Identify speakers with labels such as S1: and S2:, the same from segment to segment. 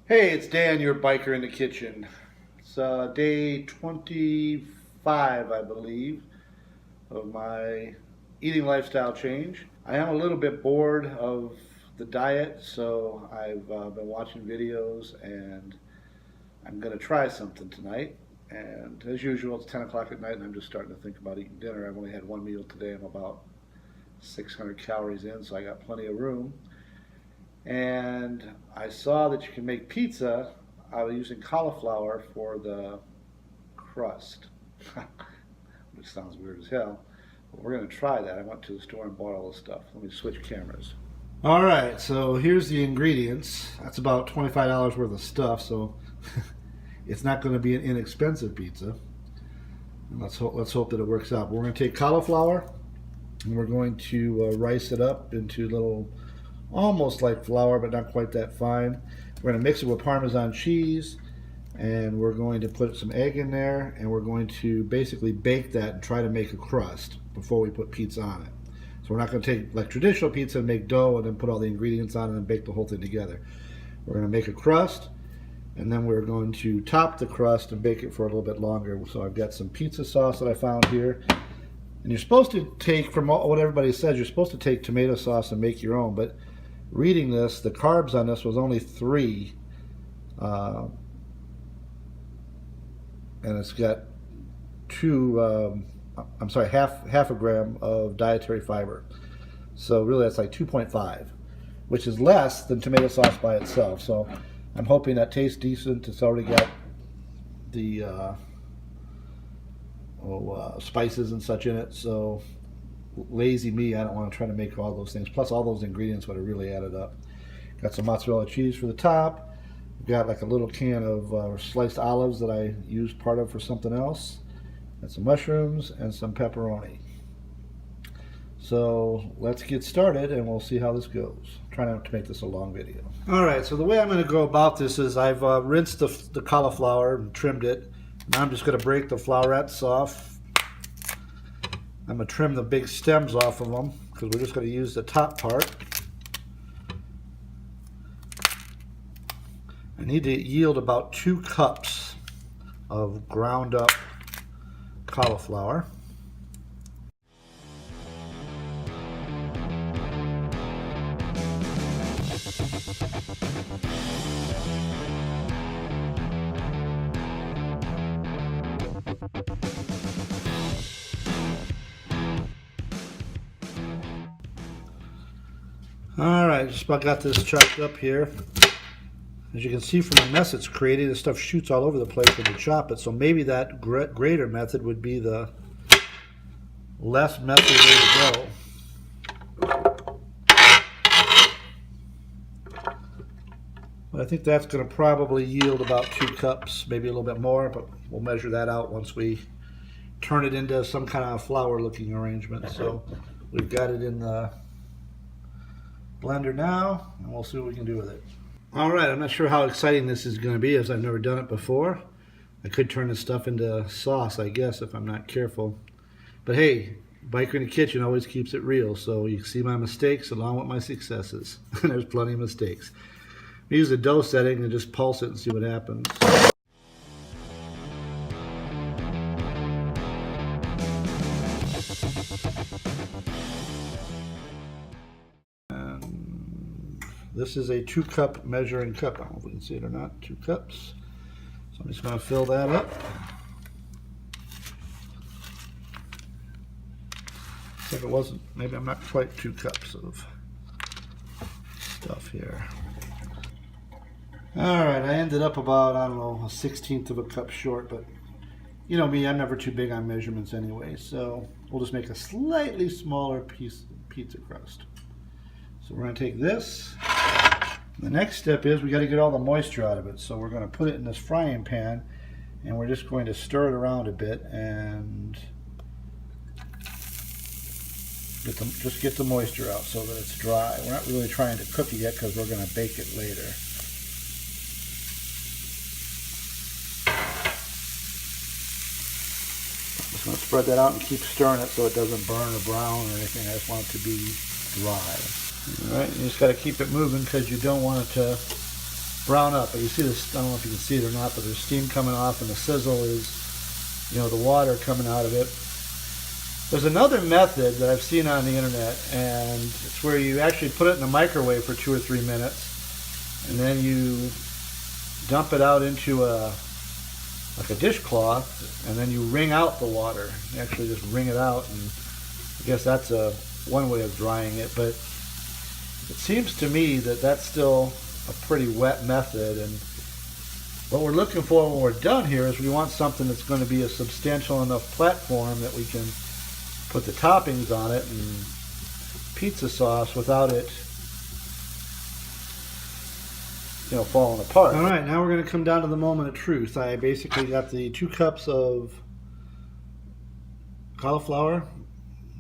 S1: Hey, it's Dan, your biker in the kitchen. It's day 25, I believe, of my eating lifestyle change. I am a little bit bored of the diet, so I've been watching videos and I'm going to try something tonight. And as usual, it's 10 o'clock at night and I'm just starting to think about eating dinner. I've only had one meal today. I'm about 600 calories in, so I got plenty of room. And I saw that you can make pizza out of using cauliflower for the crust, which sounds weird as hell. But we're going to try that. I went to the store and bought all this stuff. Let me switch cameras. All right, so here's the ingredients. That's about $25 worth of stuff, so it's not going to be an inexpensive pizza. And let's hope that it works out. But we're going to take cauliflower and we're going to rice it up into little, almost like flour, but not quite that fine. We're going to mix it with Parmesan cheese, and we're going to put some egg in there, and we're going to basically bake that and try to make a crust before we put pizza on it. So we're not going to take like traditional pizza and make dough and then put all the ingredients on it and bake the whole thing together. We're going to make a crust, and then we're going to top the crust and bake it for a little bit longer. So I've got some pizza sauce that I found here. And you're supposed to take, from what everybody says, you're supposed to take tomato sauce and make your own, but reading this, the carbs on this was only 3, and it's got half a gram of dietary fiber. So really that's like 2.5, which is less than tomato sauce by itself. So I'm hoping that tastes decent. It's already got the spices and such in it, so lazy me, I don't want to try to make all those things. Plus all those ingredients would have really added up. Got some mozzarella cheese for the top. Got like a little can of sliced olives that I used part of for something else. Got some mushrooms and some pepperoni. So let's get started and we'll see how this goes. Try not to make this a long video. Alright, so the way I'm going to go about this is I've rinsed the cauliflower and trimmed it. Now I'm just going to break the florets off. I'm going to trim the big stems off of them because we're just going to use the top part. I need to yield about 2 cups of ground up cauliflower. Alright, just about got this chopped up here. As you can see from the mess it's creating, this stuff shoots all over the place when you chop it, so maybe that grater method would be the less messy way to go. But I think that's going to probably yield about 2 cups, maybe a little bit more, but we'll measure that out once we turn it into some kind of flour looking arrangement. So we've got it in the blender now, and we'll see what we can do with it. Alright, I'm not sure how exciting this is going to be as I've never done it before. I could turn this stuff into sauce, I guess, if I'm not careful. But hey, Biker in the Kitchen always keeps it real, so you can see my mistakes along with my successes. There's plenty of mistakes. We use the dough setting and just pulse it and see what happens. This is a 2-cup measuring cup. I don't know if we can see it or not. 2 cups. So I'm just going to fill that up. I think it wasn't, maybe I'm not quite 2 cups of stuff here. Alright, I ended up about, I don't know, a 1/16 of a cup short, but you know me, I'm never too big on measurements anyway, so we'll just make a slightly smaller piece of pizza crust. So we're going to take this. The next step is we got to get all the moisture out of it. So we're going to put it in this frying pan and we're just going to stir it around a bit and just get the moisture out so that it's dry. We're not really trying to cook it yet because we're going to bake it later. Just going to spread that out and keep stirring it so it doesn't burn or brown or anything. I just want it to be dry. Alright, you just got to keep it moving because you don't want it to brown up. But you see this, I don't know if you can see it or not, but there's steam coming off and the sizzle is, you know, the water coming out of it. There's another method that I've seen on the internet, and it's where you actually put it in the microwave for 2 or 3 minutes, and then you dump it out into like a dishcloth, and then you wring out the water. You actually just wring it out, and I guess that's one way of drying it, but it seems to me that that's still a pretty wet method, and what we're looking for when we're done here is we want something that's going to be a substantial enough platform that we can put the toppings on it and pizza sauce without it, you know, falling apart. All right, now we're going to come down to the moment of truth. I basically got the 2 cups of cauliflower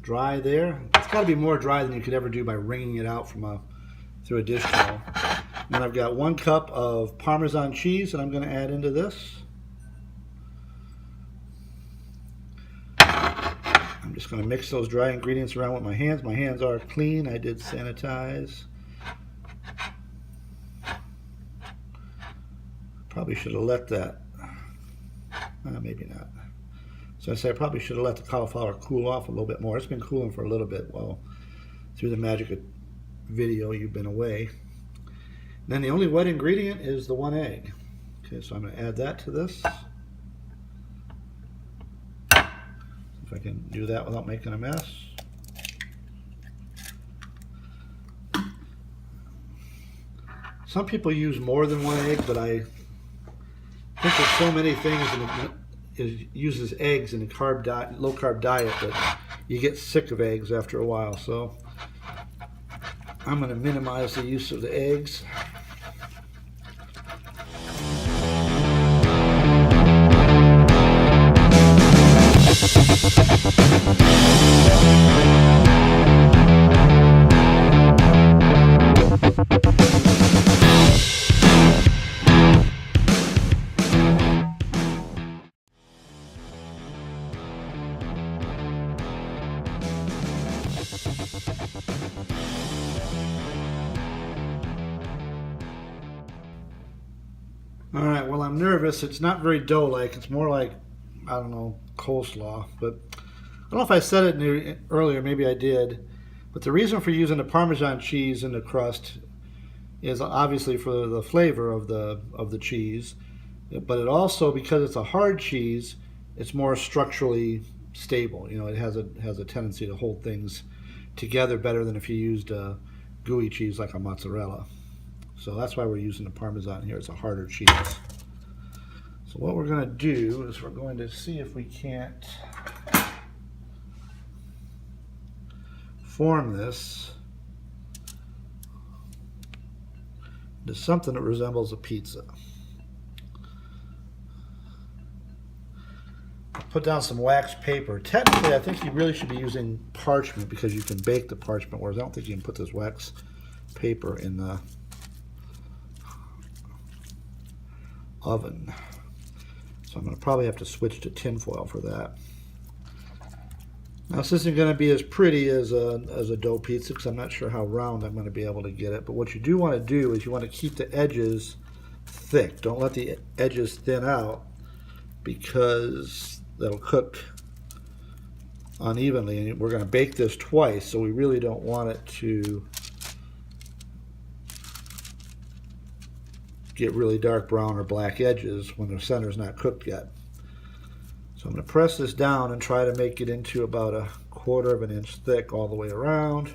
S1: dry there. It's got to be more dry than you could ever do by wringing it out from through a dish towel. Then I've got 1 cup of Parmesan cheese that I'm going to add into this. I'm just going to mix those dry ingredients around with my hands. My hands are clean. I did sanitize. Probably should have let that, maybe not. So I say I probably should have let the cauliflower cool off a little bit more. It's been cooling for a little bit while through the magic of video you've been away. And then the only wet ingredient is the 1 egg. Okay, so I'm going to add that to this. If I can do that without making a mess. Some people use more than 1 egg, but I think there's so many things it uses eggs in a low carb diet that you get sick of eggs after a while. So I'm going to minimize the use of the eggs. All right, well, I'm nervous. It's not very dough-like. It's more like, I don't know, coleslaw. But I don't know if I said it earlier. Maybe I did. But the reason for using the Parmesan cheese in the crust is obviously for the flavor of the cheese. But it also, because it's a hard cheese, it's more structurally stable. You know, it has a tendency to hold things together better than if you used a gooey cheese like a mozzarella. So that's why we're using the Parmesan here. It's a harder cheese. So what we're going to do is we're going to see if we can't form this into something that resembles a pizza. Put down some wax paper. Technically, I think you really should be using parchment because you can bake the parchment, whereas I don't think you can put this wax paper in the oven. So I'm going to probably have to switch to tin foil for that. Now this isn't going to be as pretty as a dough pizza because I'm not sure how round I'm going to be able to get it. But what you do want to do is you want to keep the edges thick. Don't let the edges thin out because that'll cook unevenly. And we're going to bake this twice, so we really don't want it to get really dark brown or black edges when the center's not cooked yet. So I'm going to press this down and try to make it into about 1/4 of an inch thick all the way around.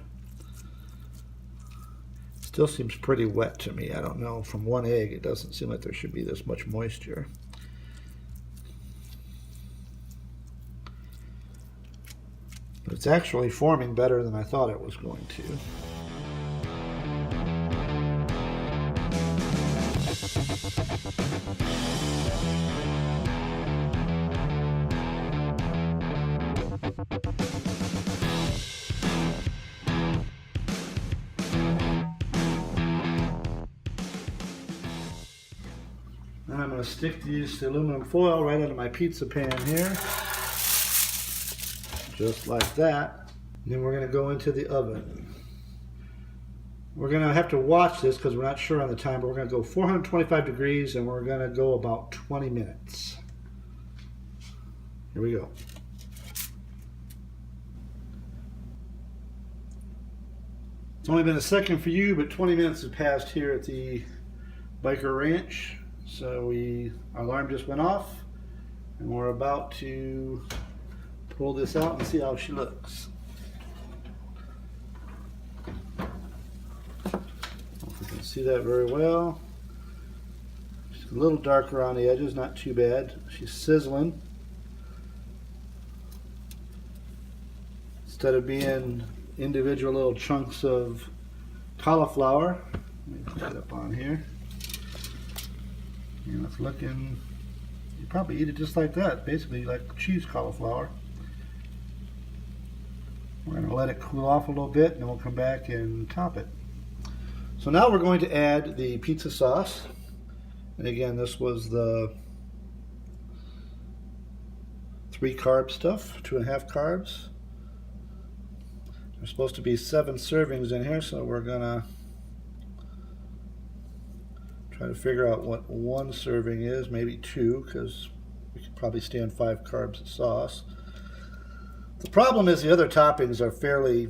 S1: Still seems pretty wet to me. I don't know. From 1 egg, it doesn't seem like there should be this much moisture. But it's actually forming better than I thought it was going to. Now I'm going to stick the aluminum foil right into my pizza pan here. Just like that. And then we're going to go into the oven. We're going to have to watch this because we're not sure on the time, but we're going to go 425 degrees and we're going to go about 20 minutes. Here we go. It's only been a second for you, but 20 minutes have passed here at the Biker Ranch. So our alarm just went off and we're about to pull this out and see how she looks. Hope you can see that very well. She's a little darker on the edges, not too bad. She's sizzling. Instead of being individual little chunks of cauliflower, let me put it up on here. And it's looking, you probably eat it just like that, basically like cheese cauliflower. We're going to let it cool off a little bit and then we'll come back and top it. So now we're going to add the pizza sauce. And again, this was the 3 carb stuff, 2.5 carbs. There's supposed to be 7 servings in here, so we're going to try to figure out what 1 serving is, maybe 2, because we could probably stand 5 carbs of sauce. The problem is the other toppings are fairly,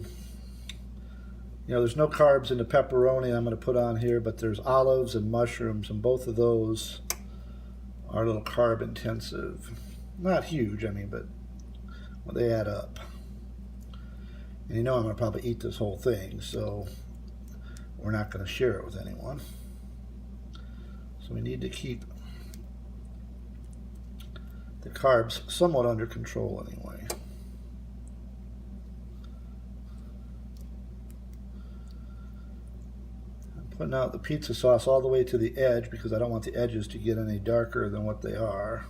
S1: there's no carbs in the pepperoni I'm going to put on here, but there's olives and mushrooms, and both of those are a little carb intensive. Not huge, but well, they add up. And I'm going to probably eat this whole thing, so we're not going to share it with anyone. So we need to keep the carbs somewhat under control anyway. I'm putting out the pizza sauce all the way to the edge because I don't want the edges to get any darker than what they are.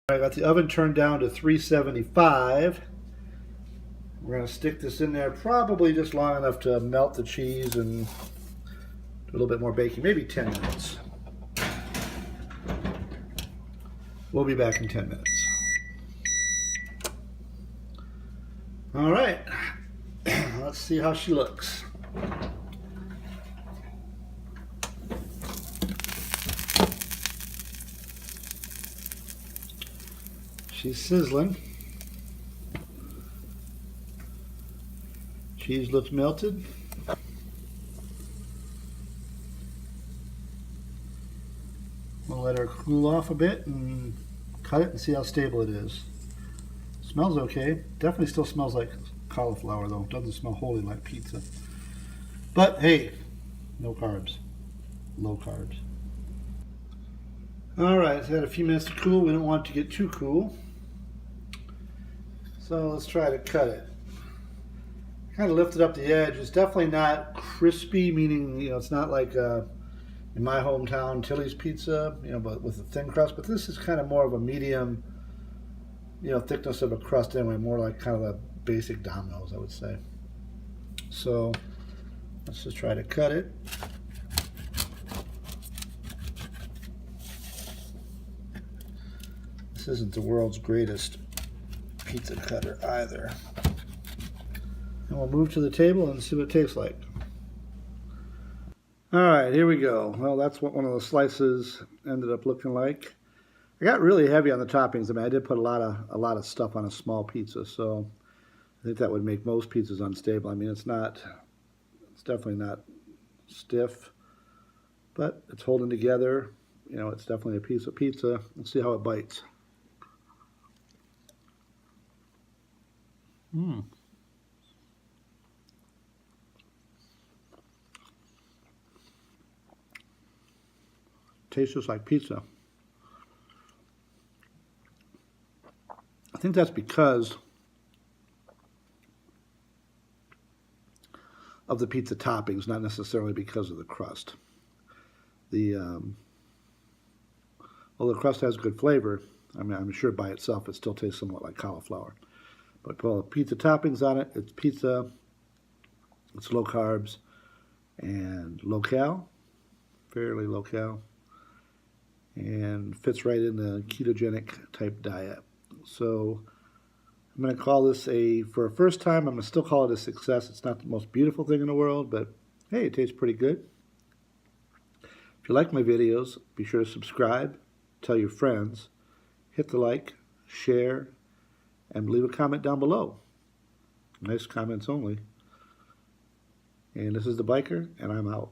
S1: I got the oven turned down to 375. We're going to stick this in there probably just long enough to melt the cheese and do a little bit more baking, maybe 10 minutes. We'll be back in 10 minutes. All right, let's see how she looks. She's sizzling. Cheese looks melted. We'll let her cool off a bit and cut it and see how stable it is. Smells okay. Definitely still smells like cauliflower though. Doesn't smell wholly like pizza. But hey, no carbs. Low carbs. Alright, it's had a few minutes to cool. We don't want it to get too cool. So let's try to cut it. Kind of lifted up the edge. It's definitely not crispy, meaning it's not like in my hometown Tilly's Pizza, but with a thin crust. But this is kind of more of a medium, thickness of a crust anyway, more like kind of a basic Domino's, I would say. So let's just try to cut it. This isn't the world's greatest pizza cutter either. And we'll move to the table and see what it tastes like. All right, here we go. Well, that's what one of the slices ended up looking like. I got really heavy on the toppings. I mean, I did put a lot of stuff on a small pizza, so I think that would make most pizzas unstable. I mean, it's definitely not stiff, but it's holding together. You know, it's definitely a piece of pizza. Let's see how it bites. Mmm. Tastes just like pizza. I think that's because of the pizza toppings, not necessarily because of the crust. The Well, the crust has good flavor. I mean, I'm sure by itself it still tastes somewhat like cauliflower. But put all the pizza toppings on it. It's pizza. It's low carbs and low cal, fairly low cal, and fits right in the ketogenic type diet. So I'm going to call this for a first time, I'm going to still call it a success. It's not the most beautiful thing in the world, but hey, it tastes pretty good. If you like my videos, be sure to subscribe, tell your friends, hit the like, share, and leave a comment down below. Nice comments only. And this is the Biker, and I'm out.